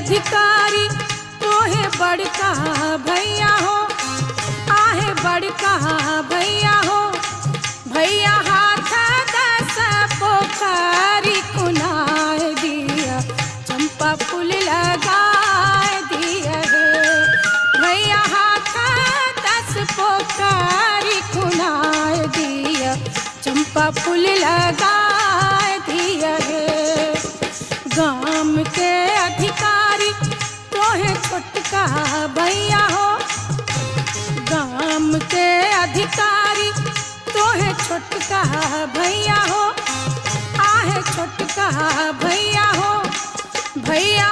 अधिकारी तोहे बड़का भैया हो, आहे बड़का भैया हो। भैया हाथ दस पोखरी कुनाए दिया, चंपा फूल लगाए दिया है। भैया हाथ दस पोखरी कुनाए दिया, चंपा फूल लगाए दिया है। गाम के अधिकारी तोहे छोटका भैया हो, गाम के अधिकारी तोहे छोटका भैया हो, आहे छोटका भैया हो। भैया